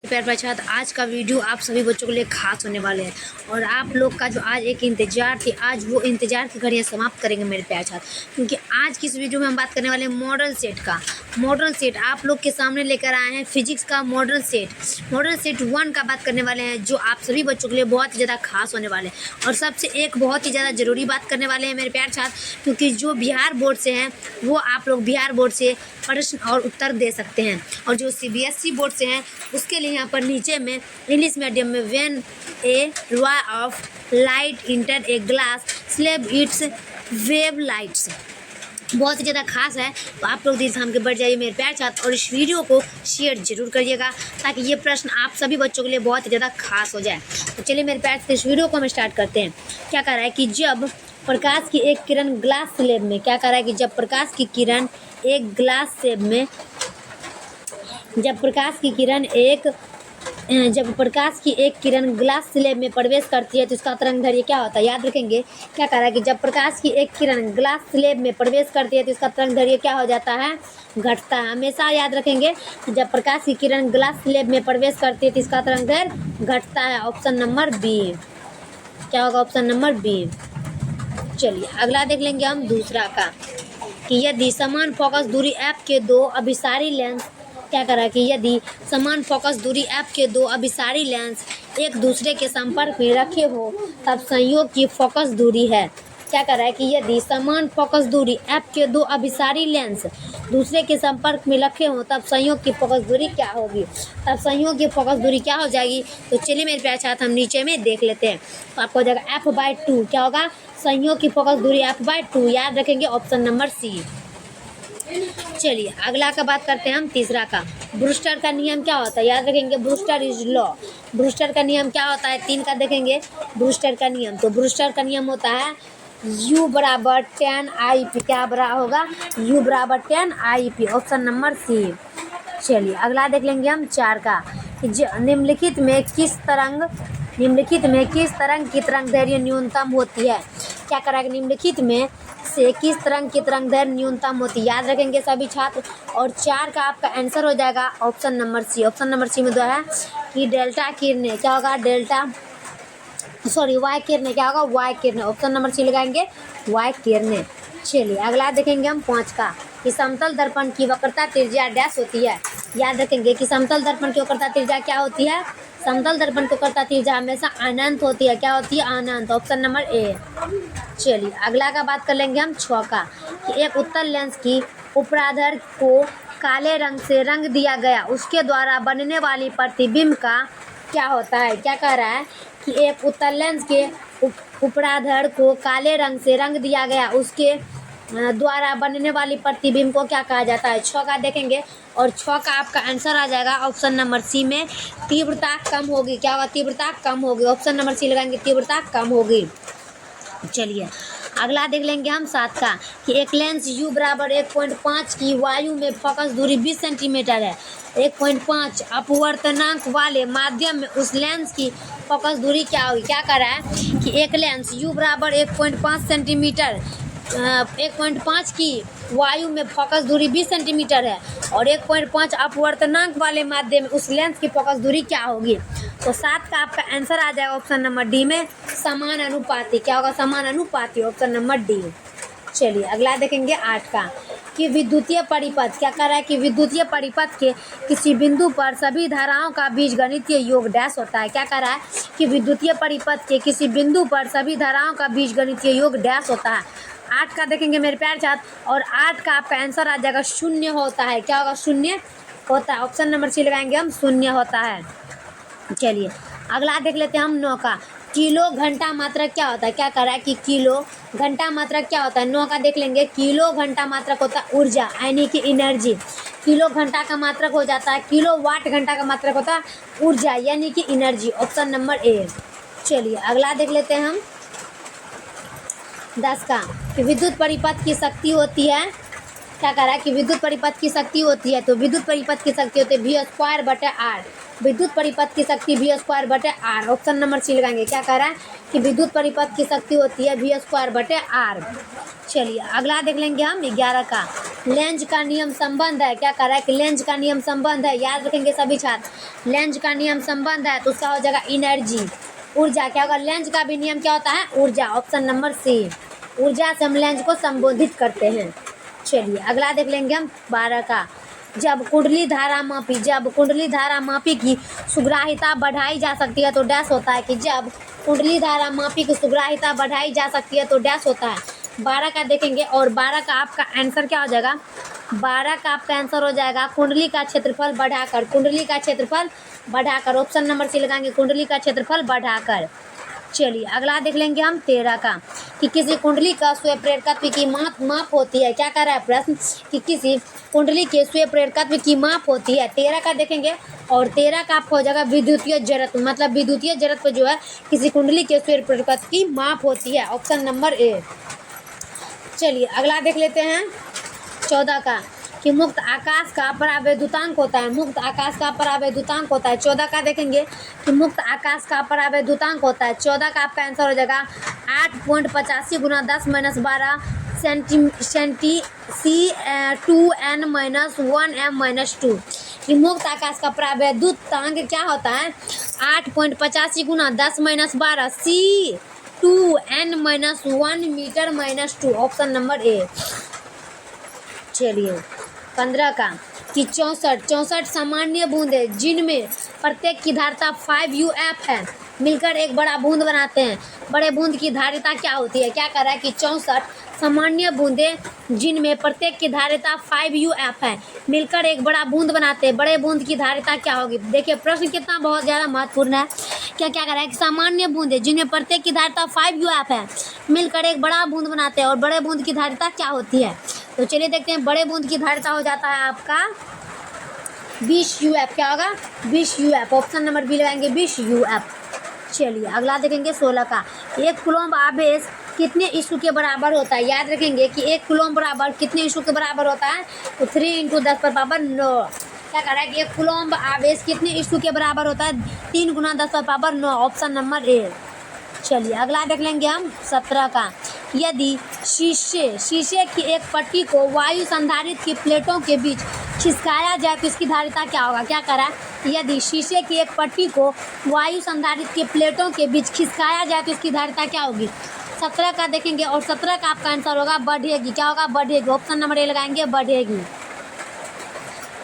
प्यार प्रसाद, आज का वीडियो आप सभी बच्चों के लिए खास होने वाले हैं और आप लोग का जो आज एक इंतजार थी, आज वो इंतजार की घड़ियां समाप्त करेंगे मेरे प्यार साथ। क्योंकि आज की इस वीडियो में हम बात करने वाले हैं मॉडल सेट का। मॉडल सेट आप लोग के सामने लेकर आए हैं फिजिक्स का मॉडल सेट 1 का बात करने वाले हैं, जो आप सभी बच्चों के लिए बहुत ही ज़्यादा खास होने वाले हैं। और सबसे एक बहुत ही ज़्यादा ज़रूरी बात करने वाले हैं मेरे प्यार साथ, क्योंकि जो बिहार बोर्ड से हैं वो आप लोग बिहार बोर्ड से प्रश्न और उत्तर दे सकते हैं, और जो CBSE बोर्ड से हैं उसके लिए यहाँ पर नीचे में इंग्लिश मीडियम में when A ray of light inter a glass slab it's wave lights बहुत ही ज़्यादा खास है। तो आप लोग दिल थाम के बढ़ जाइए मेरे प्यार साथ और इस वीडियो को शेयर जरूर करिएगा, ताकि ये प्रश्न आप सभी बच्चों के लिए बहुत ही ज़्यादा खास हो जाए। तो चलिए मेरे प्यार से इस वीडियो को हम स्टार्ट करते हैं। क्या कह रहा है कि जब प्रकाश की एक किरण ग्लास स्लैब में, क्या कह रहा है कि जब प्रकाश की किरण एक ग्लास स्लैब में, जब प्रकाश की एक किरण ग्लास स्लैब में प्रवेश करती है तो इसका तरंगदैर्घ्य क्या होता है, याद रखेंगे। क्या कह रहा है कि जब प्रकाश की एक किरण ग्लास स्लैब में प्रवेश करती है तो इसका तरंगदैर्घ्य क्या हो जाता है, घटता है। हमेशा याद रखेंगे कि जब प्रकाश की किरण ग्लास स्लैब में प्रवेश करती है तो इसका तरंगदैर्घ्य घटता है। ऑप्शन नंबर बी क्या होगा, ऑप्शन नंबर बी। चलिए अगला देख लेंगे हम दूसरा का, कि यदि समान फोकस दूरी एफ के दो अभिसारी लेंस, क्या करा कि यदि समान फोकस दूरी एफ के दो अभिसारी लेंस एक दूसरे के संपर्क में रखे हो तब संयोग की फोकस दूरी है। क्या कर रहा है कि यदि समान फोकस दूरी एफ के दो अभिसारी लेंस दूसरे के संपर्क में रखे हो तब संयोग की फोकस दूरी क्या होगी, तब संयोग की फोकस दूरी क्या हो जाएगी। तो चलिए मेरे प्यार साथ हम नीचे में देख लेते हैं। तो आपको हो जाएगा F/2, क्या होगा, संयोग की फोकस दूरी F/2, याद रखेंगे ऑप्शन नंबर सी। चलिए अगला का बात करते हैं हम तीसरा का। ब्रूस्टर का नियम क्या होता है, याद रखेंगे ब्रूस्टर इज लॉ। ब्रूस्टर का नियम क्या होता है, 3 का देखेंगे ब्रूस्टर का नियम। तो ब्रूस्टर का नियम होता है U बराबर 10 IP, क्या बराबर होगा, U बराबर 10 IP, ऑप्शन नंबर सी। चलिए अगला देख लेंगे हम 4 का, निम्नलिखित में किस तरंग की तरंगदैर्घ्य न्यूनतम होती है। क्या करा कि निम्नलिखित में से किस तरंग की तरंगदैर्घ्य न्यूनतम होती है, याद रखेंगे सभी छात्र। और 4 का आपका आंसर हो जाएगा option number C. Option number C में जो है कि डेल्टा किरणें, क्या होगा, वाई किरणें, क्या होगा, वाई किरणें। ऑप्शन नंबर सी लगाएंगे, वाई किरणें। चलिए अगला देखेंगे हम 5 का, कि समतल दर्पण की वक्रता त्रिज्या डैश होती है। याद रखेंगे कि समतल दर्पण की वक्रता त्रिज्या क्या होती है, समतल दर्पण की वक्रता त्रिज्या हमेशा अनंत होती है। क्या होती है, अनंत, ऑप्शन नंबर ए। चलिए अगला का बात कर लेंगे हम 6 का, कि एक उत्तल लेंस की उपराधर को काले रंग से रंग दिया गया, उसके द्वारा बनने वाली प्रतिबिंब का क्या होता है। क्या कह रहा है कि एक उत्तल लेंस के उपराधर को काले रंग से रंग दिया गया, उसके द्वारा बनने वाली प्रतिबिंब को क्या कहा जाता है। 6 का देखेंगे और 6 का आपका आंसर आ जाएगा ऑप्शन नंबर सी में, तीव्रता कम होगी। क्या होगा, तीव्रता कम होगी। ऑप्शन नंबर सी लगाएंगे, तीव्रता कम होगी। चलिए अगला देख लेंगे हम 7 का, कि एक लेंस U बराबर 1.5 की वायु में फोकस दूरी 20 सेंटीमीटर है। 1.5 अपवर्तनांक वाले माध्यम में उस लेंस की फोकस दूरी क्या होगी। क्या कर रहा है कि एक लेंस U बराबर 1.5 सेंटीमीटर, 1.5 की वायु में फोकस दूरी 20 सेंटीमीटर है और 1.5 अपवर्तनांक वाले माध्यम में उस लेंस की फोकस दूरी क्या होगी। तो 7 का आपका आंसर आ जाएगा ऑप्शन नंबर डी में, समान अनुपाती। क्या होगा, समान अनुपाती, ऑप्शन नंबर डी। चलिए अगला देखेंगे 8 का, कि विद्युतीय परिपथ, क्या कह रहा है कि विद्युतीय परिपथ के किसी बिंदु पर सभी धाराओं का बीजगणितीय योग डैश होता है। क्या कह रहा है कि विद्युतीय परिपथ के किसी बिंदु पर सभी धाराओं का बीजगणितीय योग डैश होता है। 8 का देखेंगे मेरे प्यार साथ, और 8 का आपका आंसर आ जाएगा 0 होता है। क्या होगा, 0 होता है। ऑप्शन नंबर सी लगाएंगे हम, 0 होता है। चलिए अगला देख लेते हैं हम 9 का, किलो घंटा मात्रक क्या होता है। क्या कह रहा है कि किलो घंटा मात्रक क्या होता है। 9 का देख लेंगे, किलो घंटा मात्रक होता है ऊर्जा, यानी कि एनर्जी। किलो घंटा का मात्रक हो जाता है किलो वाट घंटा का मात्रक होता है ऊर्जा, यानी कि एनर्जी, ऑप्शन नंबर ए। चलिए अगला देख लेते हैं हम 10 का, कि विद्युत परिपथ की शक्ति होती है। क्या कह रहा है कि विद्युत परिपथ की शक्ति होती है, तो विद्युत परिपथ की शक्ति होती है V²/R। विद्युत परिपथ की शक्ति V²/R, ऑप्शन नंबर सी लगाएंगे। क्या कह रहा है कि विद्युत परिपथ की शक्ति होती है V²/R। चलिए अगला देख लेंगे हम 11 का, लेंज का नियम संबंध है, क्या कर रहा है कि लेंज का नियम संबंध है, याद रखेंगे सभी छात्र। लेंज का नियम संबंध है तो उसका हो जाएगा एनर्जी, ऊर्जा। क्या होगा, लेंज का भी नियम क्या होता है, ऊर्जा। ऑप्शन नंबर सी, ऊर्जा से हम लेंज को संबोधित करते हैं। चलिए अगला देख लेंगे हम 12 का। जब कुंडली धारा मापी की सुग्राहिता बढ़ाई जा सकती है तो डैश होता है कि जब कुंडली धारा मापी की सुग्राहिता बढ़ाई जा सकती है तो डैश होता है। 12 का देखेंगे और 12 का आपका आंसर क्या हो जाएगा, 12 का आपका आंसर हो जाएगा कुंडली का क्षेत्रफल बढ़ाकर, कुंडली का क्षेत्रफल बढ़ाकर। ऑप्शन नंबर सी लगाएंगे, कुंडली का क्षेत्रफल बढ़ाकर। चलिए अगला देख लेंगे हम 13 का कि किसी कुंडली का स्वयं प्रेरकत्व की माप होती है। क्या कर रहा है प्रश्न कि किसी कुंडली के स्वयं प्रेरकत्व की माप होती है। 13 का देखेंगे और 13 का आपको हो जाएगा विद्युतीय जड़त्व, मतलब विद्युतीय जड़त्व जो है किसी कुंडली के स्वयं प्रेरकत्व की माप होती है। Option number A. चलिए अगला देख लेते हैं 14 का कि मुक्त आकाश का परावैद्युतांक होता है, मुक्त आकाश का परावैद्युतांक होता है। 14 का देखेंगे कि मुक्त आकाश का परावैद्युतांक होता है। 14 का आपका आंसर हो जाएगा 8.85 गुना 10-12 सेंटी C2n-1m-2। कि मुक्त आकाश का परावैद्युतांक क्या होता है, 8.85 गुना 10-12 C2n-1 मीटर-2। Option number A. चलिए 15 का कि 64 सामान्य बूंदे जिनमें प्रत्येक की धारिता 5UF है मिलकर एक बड़ा बूंद बनाते हैं। बड़े बूंद की धारिता क्या होती है। क्या कर रहा है कि 64 सामान्य बूंदे जिनमें प्रत्येक की धारिता 5UF है मिलकर एक बड़ा बूंद बनाते हैं। बड़े बूंद की धारिता क्या होगी। देखिए प्रश्न कितना बहुत ज़्यादा महत्वपूर्ण है। क्या क्या कर रहा है कि सामान्य बूंदे जिनमें प्रत्येक की धारिता 5UF है मिलकर एक बड़ा बूंद बनाते हैं और बड़े बूंद की धारिता क्या होती है। तो चलिए देखते हैं, बड़े बूंद की धारिता हो जाता है आपका 20UF। क्या होगा, 20UF। ऑप्शन नंबर बी लगाएंगे, 20UF। चलिए अगला देखेंगे 16 का। एक कूलम्ब आवेश कितने इशू के बराबर होता है। याद रखेंगे कि एक कूलम्ब बराबर कितने इशू के बराबर होता है, तो 3 × 10⁻9। क्या कह रहा है कि एक कूलम्ब आवेश कितने इशू के बराबर होता है, 3 × 10⁻9। Option number A. चलिए अगला देख लेंगे हम 17 का। यदि शीशे की एक पट्टी को वायु संधारित की प्लेटों के बीच खिसकाया जाए तो इसकी धारिता क्या होगा। क्या करा, यदि शीशे की एक पट्टी को वायु संधारित की प्लेटों के बीच खिसकाया जाए तो इसकी धारिता क्या होगी। 17 का देखेंगे और 17 का आपका आंसर होगा बढ़ेगी। क्या होगा, बढ़ेगी। ऑप्शन नंबर ए लगाएंगे, बढ़ेगी।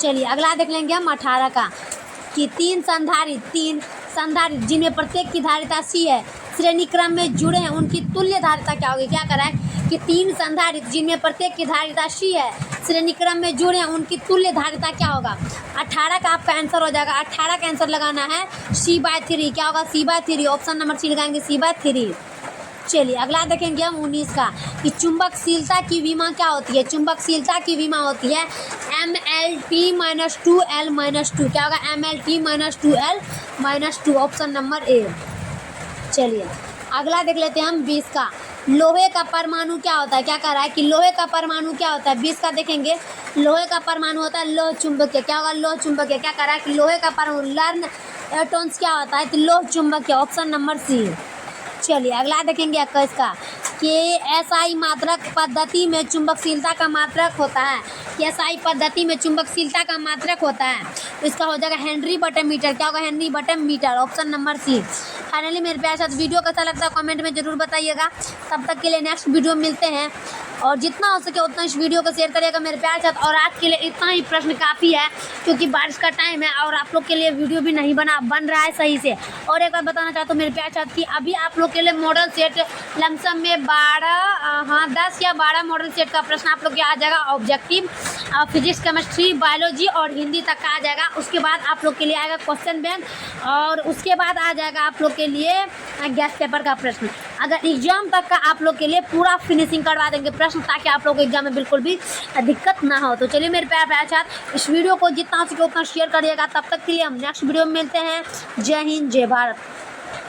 चलिए अगला देख लेंगे हम 18 का कि तीन संधारित जिनमें प्रत्येक की धारिता C है श्रेणी क्रम में जुड़े हैं उनकी तुल्य धारिता क्या होगी। क्या करा है कि 3 संधारित जिनमें प्रत्येक की धारिता C है श्रेणी क्रम में जुड़े हैं उनकी तुल्य धारिता क्या होगा। 18 का आपका आंसर हो जाएगा, 18 का आंसर लगाना है C/3। क्या होगा, C/3। ऑप्शन नंबर सी लगाएंगे, C/3। चलिए अगला देखेंगे हम 19 का कि चुंबकशीलता की विमा क्या होती है। चुंबकशीलता की विमा होती है MLT-2L-2। क्या होगा, MLT-2L-2। Option number A. चलिए अगला देख लेते हैं हम 20 का। लोहे का परमाणु क्या होता है। क्या कह रहा है कि लोहे का परमाणु क्या होता है। 20 का देखेंगे, लोहे का परमाणु होता है लोह चुंबकीय। क्या होगा, लोह चुंबकीय। क्या कह रहा है कि लोहे का परमाणु लर्न एटॉन्स क्या होता है, तो लोह चुंबकीय। Option number C. चलिए अगला देखेंगे 21 का कि एसआई मात्रक पद्धति में चुंबकशीलता का मात्रक होता है। एसआई पद्धति में चुंबकशीलता का मात्रक होता है तो इसका हो जाएगा हेनरी बटन मीटर। क्या होगा, हेनरी बटन मीटर। Option number C. फाइनली मेरे प्यारे साथ वीडियो कैसा लगता है कमेंट में जरूर बताइएगा। तब तक के लिए नेक्स्ट वीडियो मिलते हैं और जितना हो सके उतना इस वीडियो को शेयर करिएगा मेरे प्यारे साथ। और आज के लिए इतना ही प्रश्न काफ़ी है क्योंकि बारिश का टाइम है और आप लोग के लिए वीडियो भी नहीं बन रहा है सही से। और एक बात बताना चाहता हूँ मेरे प्यारे साथ कि अभी आप लोग के लिए मॉडल सेट लमसम में 10 या 12 मॉडल सेट का प्रश्न आप लोग के आ जाएगा। ऑब्जेक्टिव फिजिक्स, केमिस्ट्री, बायोलॉजी और हिंदी तक का आ जाएगा। उसके बाद आप लोग के लिए आएगा क्वेश्चन बैंक और उसके बाद आ जाएगा आप लोग के लिए गैस पेपर का प्रश्न। अगर एग्जाम तक का आप लोग के लिए पूरा फिनिशिंग करवा देंगे प्रश्न ताकि आप लोग एग्जाम में बिल्कुल भी दिक्कत ना हो। तो चलिए मेरे प्यारे साथ इस वीडियो को जितना हो सके उतना शेयर करिएगा। तब तक के लिए हम नेक्स्ट वीडियो में मिलते हैं। जय हिंद, जय भारत।